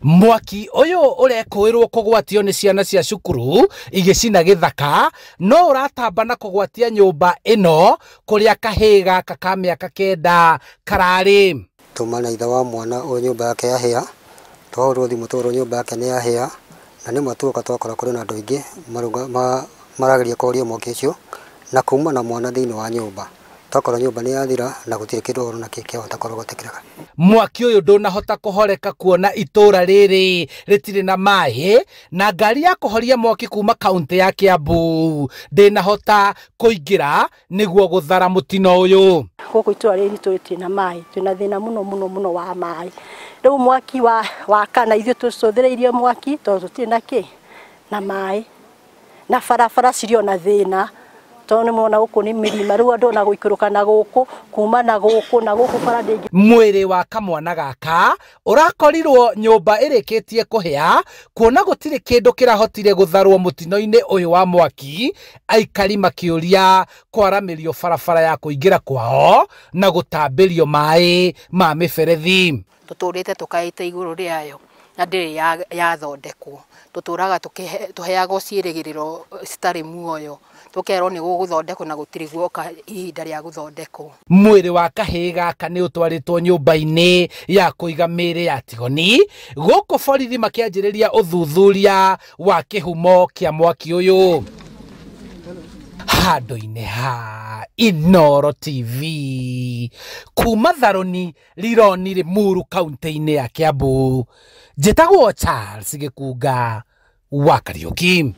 Mwaki uyu urekwirwo kugwatio ni ciana cia cukuru igicina githaka no uratamba na kugwatia nyumba ino kuria kahii gaka ka miaka 9 karari. Tumana itha wa mwana o nyumba yake yahia twahurwo thimu tworo nyumba yake ni yahia na nimwe tuoka twakora kuri na andu ingi marageria kuria mwaki ucio na kuma na mwana thiini wa nyumba twakora nyumba ni yathira na gutire kindu na kiki hota korogotekeraga. Mwaki uyu ndunahota kuhoreka kuona itura riri ritire na mai na ngari ya kuhoria mwaki kuma kaunti ya Kiambu ndinahota kuingira niguo guthara mutino uyu. Guku itura riri ritire na mai twina thina muno wa mai. Riu mwaki wa kana ithu tucuthireirie mwaki tondu tutire na ki na mai na barabara cirio na thina tone mona guku ni mirima riu andu na guikuruka na guku kuma na guku bara ndingi. Mwiri wa kamwana gaka urakorirwo nyumba irikitie kuhia kuona gutire kindu kirahotire gutharwo mutino-ini uyu wa mwaki, aikari makiuria kwaramirio barabara ya kuingira kwao na gutambirio mai ma miberethi. Tuturite tukaite iguru riayo na ndiri yathondekwo tuturaga tuheagwo ciirigiriro citari muoyo tukerwo ni guguthondekwo na gutiri guoka ihinda ria guthondekwo. Mwiri wa kahii gaka ni utwaritwo nyumba-ini ya kuiga miri ya tigoni guku borithi makianjiriria uthuthuria wa kihumo kia mwaki uyu. Handu-ini ha Inooro TV kuma Tharoni Rironi Limuru kaunti-ini ya Kiambu, njitagwo Charles Gikunga wa Kariuki.